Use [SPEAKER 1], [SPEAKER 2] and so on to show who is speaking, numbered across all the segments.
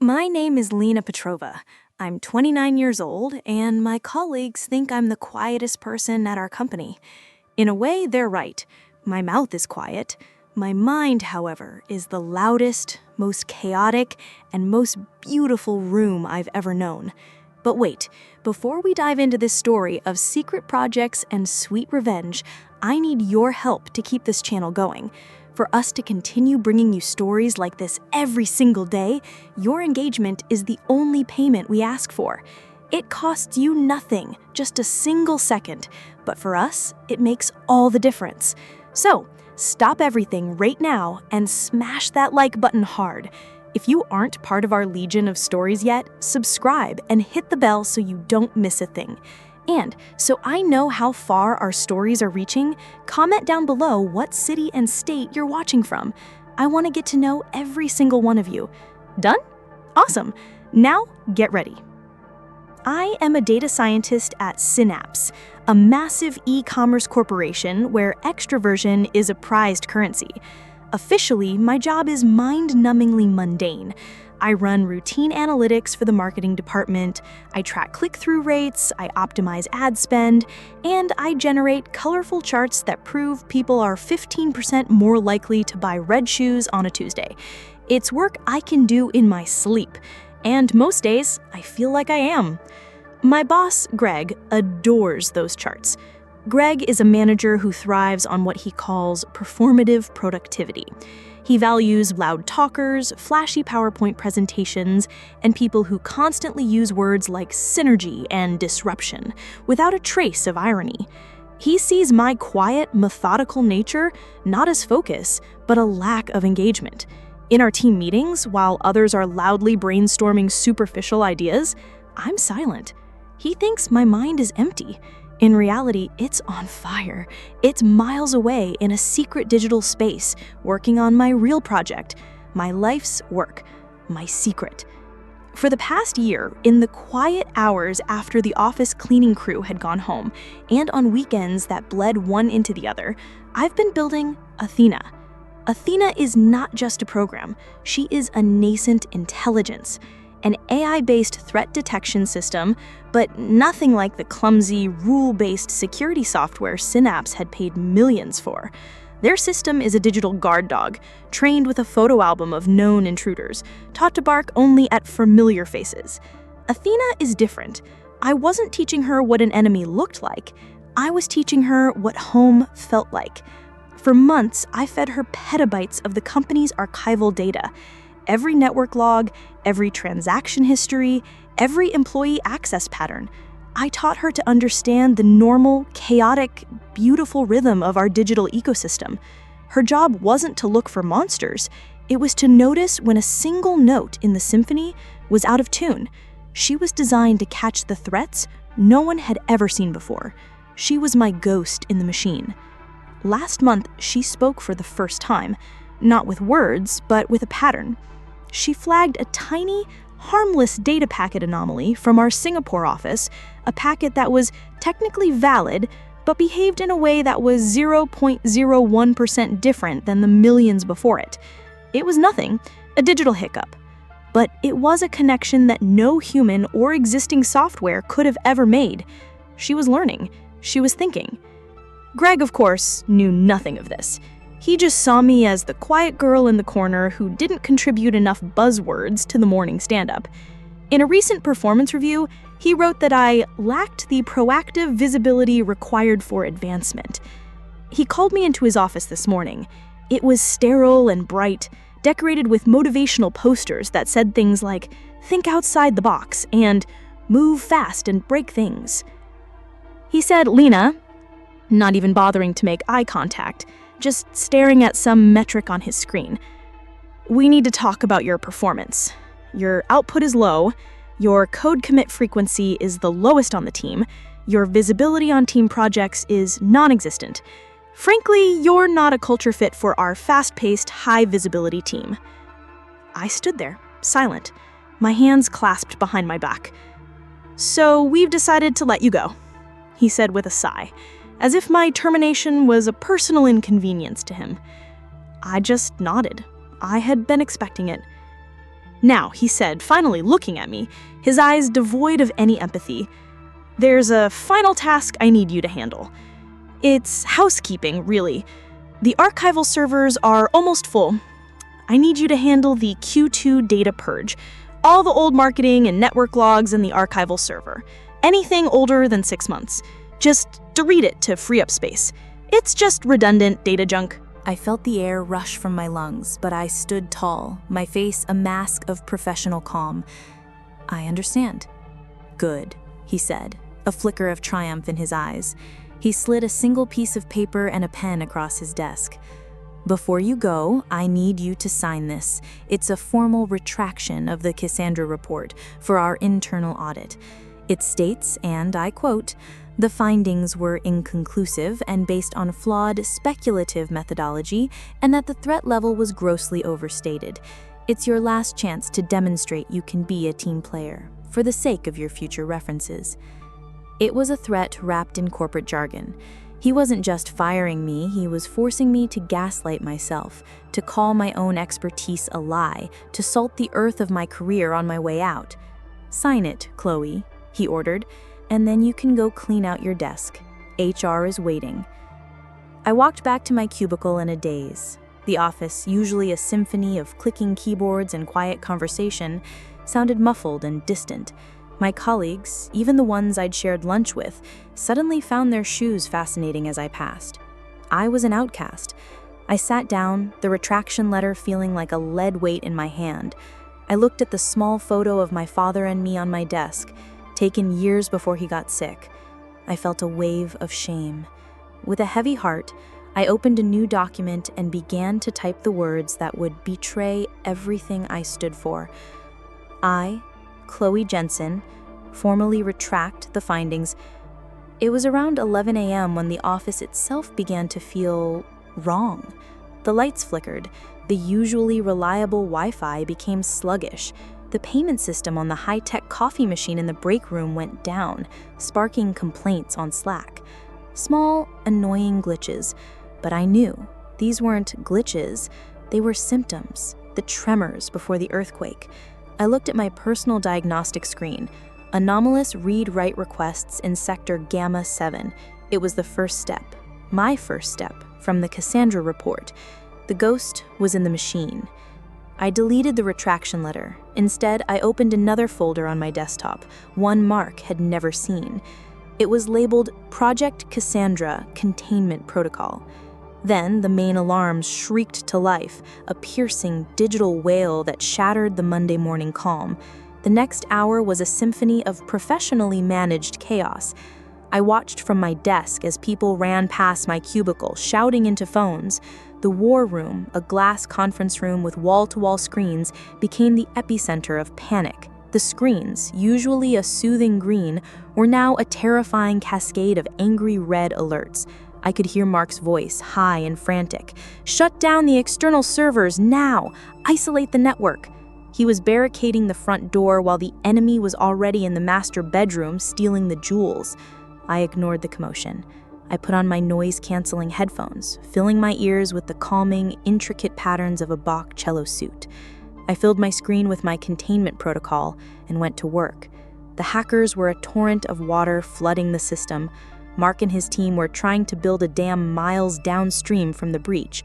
[SPEAKER 1] My name is Lena Petrova. I'm 29 years old, and my colleagues think I'm the quietest person at our company. In a way, they're right. My mouth is quiet. My mind, however, is the loudest, most chaotic, and most beautiful room I've ever known. But wait, before we dive into this story of secret projects and sweet revenge, I need your help to keep this channel going. For us to continue bringing you stories like this every single day, your engagement is the only payment we ask for. It costs you nothing, just a single second, but for us, it makes all the difference. So, stop everything right now and smash that like button hard. If you aren't part of our legion of stories yet, subscribe and hit the bell so you don't miss a thing. And so I know how far our stories are reaching, comment down below what city and state you're watching from. I want to get to know every single one of you. Done? Awesome. Now, get ready. I am a data scientist at Synapse, a massive e-commerce corporation where extroversion is a prized currency. Officially, my job is mind-numbingly mundane. I run routine analytics for the marketing department, I track click-through rates, I optimize ad spend, and I generate colorful charts that prove people are 15% more likely to buy red shoes on a Tuesday. It's work I can do in my sleep, and most days, I feel like I am. My boss, Greg, adores those charts. Greg is a manager who thrives on what he calls performative productivity. He values loud talkers, flashy PowerPoint presentations, and people who constantly use words like synergy and disruption, without a trace of irony. He sees my quiet, methodical nature not as focus, but a lack of engagement. In our team meetings, while others are loudly brainstorming superficial ideas, I'm silent. He thinks my mind is empty. In reality, it's on fire. It's miles away in a secret digital space, working on my real project, my life's work, my secret. For the past year, in the quiet hours after the office cleaning crew had gone home, and on weekends that bled one into the other, I've been building Athena. Athena is not just a program. She is a nascent intelligence. An AI-based threat detection system, but nothing like the clumsy, rule-based security software Synapse had paid millions for. Their system is a digital guard dog, trained with a photo album of known intruders, taught to bark only at familiar faces. Athena is different. I wasn't teaching her what an enemy looked like. I was teaching her what home felt like. For months, I fed her petabytes of the company's archival data. Every network log, every transaction history, every employee access pattern. I taught her to understand the normal, chaotic, beautiful rhythm of our digital ecosystem. Her job wasn't to look for monsters. It was to notice when a single note in the symphony was out of tune. She was designed to catch the threats no one had ever seen before. She was my ghost in the machine. Last month, she spoke for the first time, not with words, but with a pattern. She flagged a tiny, harmless data packet anomaly from our Singapore office, a packet that was technically valid, but behaved in a way that was 0.01% different than the millions before it. It was nothing, a digital hiccup. But it was a connection that no human or existing software could have ever made. She was learning. She was thinking. Greg, of course, knew nothing of this. He just saw me as the quiet girl in the corner who didn't contribute enough buzzwords to the morning stand-up. In a recent performance review, he wrote that I lacked the proactive visibility required for advancement. He called me into his office this morning. It was sterile and bright, decorated with motivational posters that said things like, "Think outside the box," and "Move fast and break things." He said, "Lena," not even bothering to make eye contact, just staring at some metric on his screen. "We need to talk about your performance. Your output is low, your code commit frequency is the lowest on the team, your visibility on team projects is non-existent. Frankly, you're not a culture fit for our fast-paced, high-visibility team." I stood there, silent, my hands clasped behind my back. "So we've decided to let you go," he said with a sigh, as if my termination was a personal inconvenience to him. I just nodded. I had been expecting it. "Now," he said, finally looking at me, his eyes devoid of any empathy, "there's a final task I need you to handle. It's housekeeping, really. The archival servers are almost full. I need you to handle the Q2 data purge, all the old marketing and network logs in the archival server. Anything older than 6 months. Just delete it to free up space. It's just redundant data junk." I felt the air rush from my lungs, but I stood tall, my face a mask of professional calm. "I understand." "Good," he said, a flicker of triumph in his eyes. He slid a single piece of paper and a pen across his desk. "Before you go, I need you to sign this. It's a formal retraction of the Cassandra report for our internal audit. It states, and I quote, 'The findings were inconclusive and based on flawed speculative methodology, and that the threat level was grossly overstated. It's your last chance to demonstrate you can be a team player, for the sake of your future references.'" It was a threat wrapped in corporate jargon. He wasn't just firing me, he was forcing me to gaslight myself, to call my own expertise a lie, to salt the earth of my career on my way out. "Sign it, Chloe," he ordered, "and then you can go clean out your desk. HR is waiting." I walked back to my cubicle in a daze. The office, usually a symphony of clicking keyboards and quiet conversation, sounded muffled and distant. My colleagues, even the ones I'd shared lunch with, suddenly found their shoes fascinating as I passed. I was an outcast. I sat down, the retraction letter feeling like a lead weight in my hand. I looked at the small photo of my father and me on my desk, taken years before he got sick. I felt a wave of shame. With a heavy heart, I opened a new document and began to type the words that would betray everything I stood for. I, Chloe Jensen, formally retract the findings. It was around 11 a.m. when the office itself began to feel wrong. The lights flickered. The usually reliable Wi-Fi became sluggish. The payment system on the high-tech coffee machine in the break room went down, sparking complaints on Slack. Small, annoying glitches. But I knew these weren't glitches. They were symptoms, the tremors before the earthquake. I looked at my personal diagnostic screen. Anomalous read-write requests in sector Gamma 7. It was the first step, my first step, from the Cassandra report. The ghost was in the machine. I deleted the retraction letter. Instead, I opened another folder on my desktop, one Mark had never seen. It was labeled Project Cassandra Containment Protocol. Then the main alarms shrieked to life, a piercing digital wail that shattered the Monday morning calm. The next hour was a symphony of professionally managed chaos. I watched from my desk as people ran past my cubicle, shouting into phones. The war room, a glass conference room with wall-to-wall screens, became the epicenter of panic. The screens, usually a soothing green, were now a terrifying cascade of angry red alerts. I could hear Mark's voice, high and frantic. "Shut down the external servers, now! Isolate the network!" He was barricading the front door while the enemy was already in the master bedroom stealing the jewels. I ignored the commotion. I put on my noise-canceling headphones, filling my ears with the calming, intricate patterns of a Bach cello suite. I filled my screen with my containment protocol and went to work. The hackers were a torrent of water flooding the system. Mark and his team were trying to build a dam miles downstream from the breach.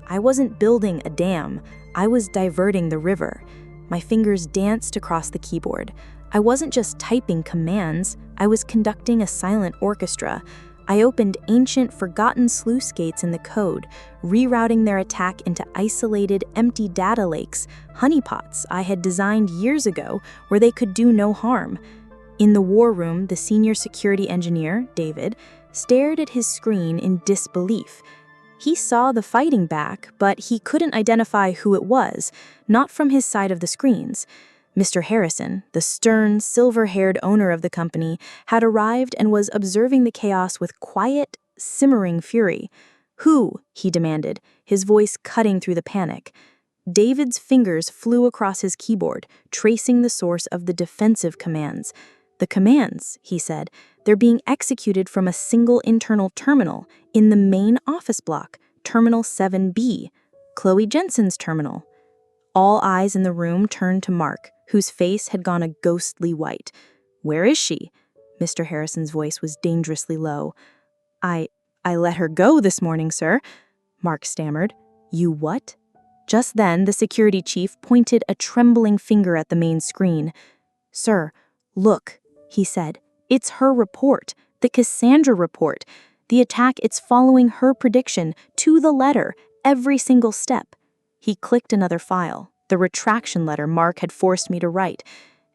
[SPEAKER 1] I wasn't building a dam, I was diverting the river. My fingers danced across the keyboard. I wasn't just typing commands, I was conducting a silent orchestra. I opened ancient, forgotten sluice gates in the code, rerouting their attack into isolated, empty data lakes, honeypots I had designed years ago where they could do no harm. In the war room, the senior security engineer, David, stared at his screen in disbelief. He saw the fighting back, but he couldn't identify who it was, not from his side of the screens. Mr. Harrison, the stern, silver-haired owner of the company, had arrived and was observing the chaos with quiet, simmering fury. "Who?" he demanded, his voice cutting through the panic. David's fingers flew across his keyboard, tracing the source of the defensive commands. "The commands," he said, "they're being executed from a single internal terminal in the main office block, Terminal 7B, Chloe Jensen's terminal." All eyes in the room turned to Mark, whose face had gone a ghostly white. "Where is she?" Mr. Harrison's voice was dangerously low. I let her go this morning, sir," Mark stammered. "You what?" Just then, the security chief pointed a trembling finger at the main screen. "Sir, look," he said. "It's her report, the Cassandra report. The attack, it's following her prediction, to the letter, every single step." He clicked another file, the retraction letter Mark had forced me to write.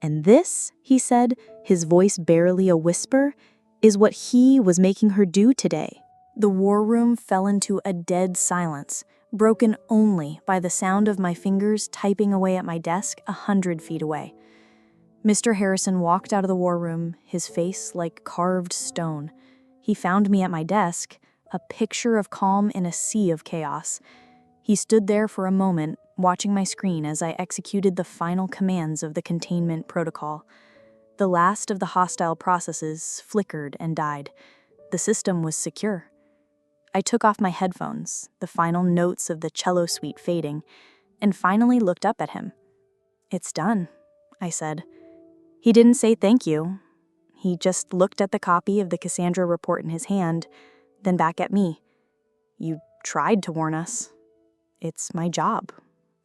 [SPEAKER 1] "And this," he said, his voice barely a whisper, "is what he was making her do today." The war room fell into a dead silence, broken only by the sound of my fingers typing away at my desk 100 feet away. Mr. Harrison walked out of the war room, his face like carved stone. He found me at my desk, a picture of calm in a sea of chaos. He stood there for a moment, watching my screen as I executed the final commands of the containment protocol. The last of the hostile processes flickered and died. The system was secure. I took off my headphones, the final notes of the cello suite fading, and finally looked up at him. "It's done," I said. He didn't say thank you. He just looked at the copy of the Cassandra report in his hand, then back at me. "You tried to warn us." "It's my job,"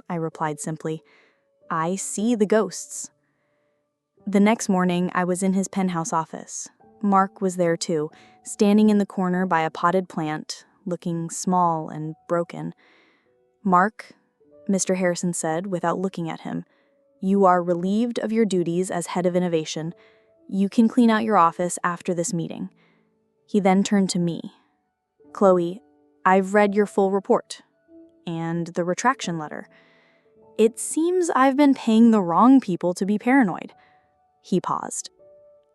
[SPEAKER 1] I replied simply. "I see the ghosts." The next morning, I was in his penthouse office. Mark was there too, standing in the corner by a potted plant, looking small and broken. "Mark," Mr. Harrison said without looking at him, "you are relieved of your duties as head of innovation. You can clean out your office after this meeting." He then turned to me. "Chloe, I've read your full report and the retraction letter. It seems I've been paying the wrong people to be paranoid." He paused.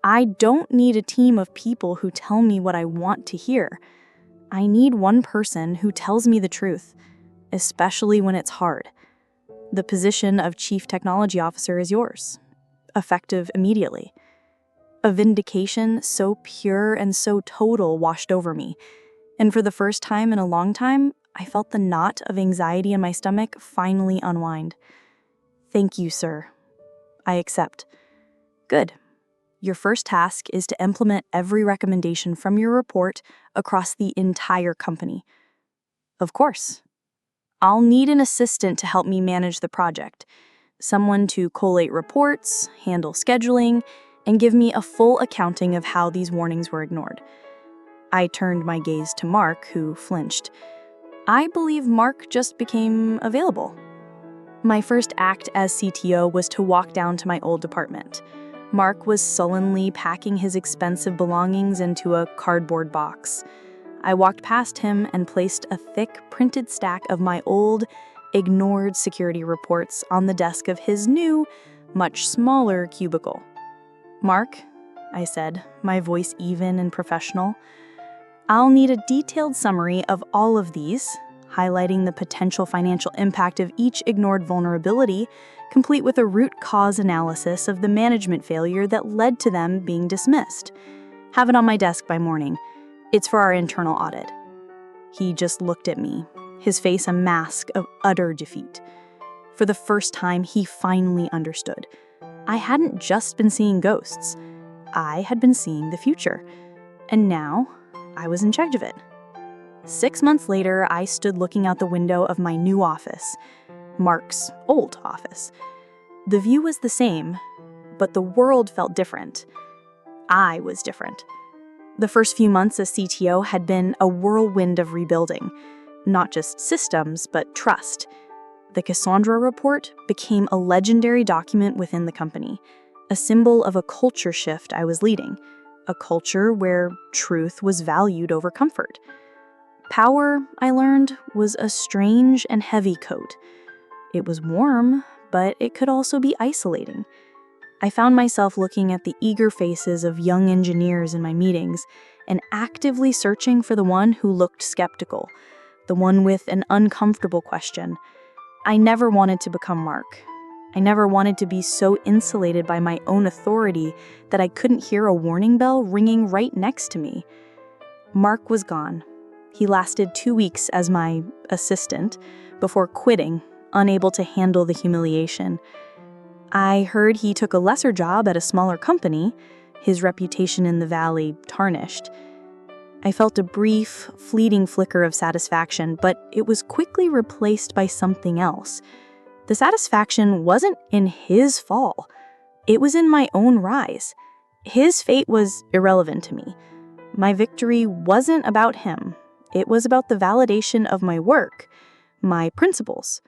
[SPEAKER 1] "I don't need a team of people who tell me what I want to hear. I need one person who tells me the truth, especially when it's hard. The position of Chief Technology Officer is yours, effective immediately." A vindication so pure and so total washed over me, and for the first time in a long time, I felt the knot of anxiety in my stomach finally unwind. "Thank you, sir. I accept." "Good. Your first task is to implement every recommendation from your report across the entire company." "Of course. I'll need an assistant to help me manage the project, someone to collate reports, handle scheduling, and give me a full accounting of how these warnings were ignored." I turned my gaze to Mark, who flinched. I believe Mark just became available. My first act as CTO was to walk down to my old department. Mark was sullenly packing his expensive belongings into a cardboard box. I walked past him and placed a thick, printed stack of my old, ignored security reports on the desk of his new, much smaller cubicle. "Mark," I said, my voice even and professional, "I'll need a detailed summary of all of these, highlighting the potential financial impact of each ignored vulnerability, complete with a root cause analysis of the management failure that led to them being dismissed. Have it on my desk by morning. It's for our internal audit." He just looked at me, his face a mask of utter defeat. For the first time, he finally understood. I hadn't just been seeing ghosts. I had been seeing the future. And now, I was in charge of it. 6 months later, I stood looking out the window of my new office, Mark's old office. The view was the same, but the world felt different. I was different. The first few months as CTO had been a whirlwind of rebuilding, not just systems, but trust. The Cassandra report became a legendary document within the company, a symbol of a culture shift I was leading, a culture where truth was valued over comfort. Power, I learned, was a strange and heavy coat. It was warm, but it could also be isolating. I found myself looking at the eager faces of young engineers in my meetings and actively searching for the one who looked skeptical, the one with an uncomfortable question. I never wanted to become Mark. I never wanted to be so insulated by my own authority that I couldn't hear a warning bell ringing right next to me. Mark was gone. He lasted 2 weeks as my assistant before quitting unable to handle the humiliation. I heard he took a lesser job at a smaller company, his reputation in the valley tarnished. I felt a brief, fleeting flicker of satisfaction, but it was quickly replaced by something else. The satisfaction wasn't in his fall. It was in my own rise. His fate was irrelevant to me. My victory wasn't about him. It was about the validation of my work, my principles.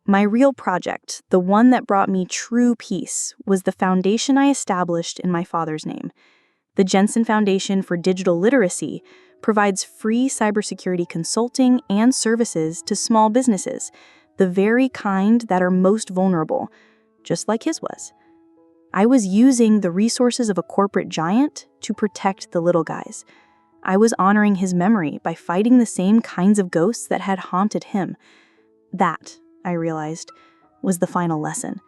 [SPEAKER 1] My real project, the one that brought me true peace, was the foundation I established in my father's name. The Jensen Foundation for Digital Literacy provides free cybersecurity consulting and services to small businesses, the very kind that are most vulnerable, just like his was. I was using the resources of a corporate giant to protect the little guys. I was honoring his memory by fighting the same kinds of ghosts that had haunted him. That, I realized, was the final lesson.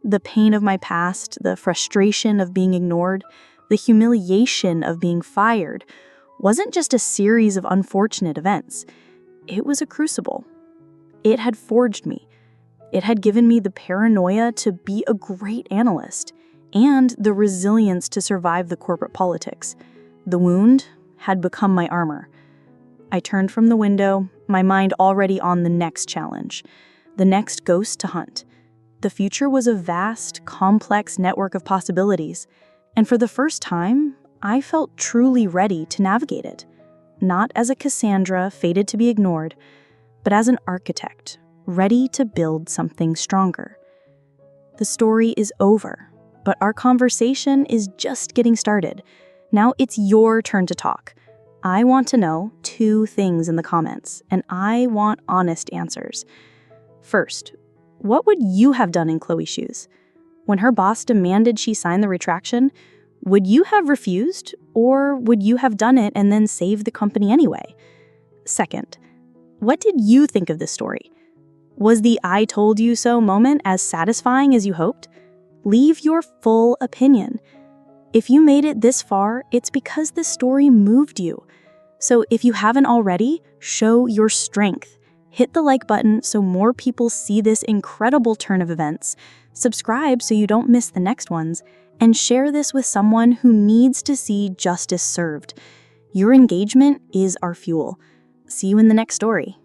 [SPEAKER 1] The pain of my past, the frustration of being ignored, the humiliation of being fired, wasn't just a series of unfortunate events. It was a crucible. It had forged me. It had given me the paranoia to be a great analyst and the resilience to survive the corporate politics. The wound had become my armor. I turned from the window, my mind already on the next challenge, the next ghost to hunt. The future was a vast, complex network of possibilities, and for the first time, I felt truly ready to navigate it, not as a Cassandra fated to be ignored, but as an architect, ready to build something stronger. The story is over, but our conversation is just getting started. Now it's your turn to talk. I want to know 2 things in the comments, and I want honest answers. First, what would you have done in Chloe's shoes? When her boss demanded she sign the retraction, would you have refused, or would you have done it and then saved the company anyway? Second, what did you think of this story? Was the I told you so moment as satisfying as you hoped? Leave your full opinion. If you made it this far, it's because this story moved you. So if you haven't already, show your strength. Hit the like button so more people see this incredible turn of events. Subscribe so you don't miss the next ones. And share this with someone who needs to see justice served. Your engagement is our fuel. See you in the next story.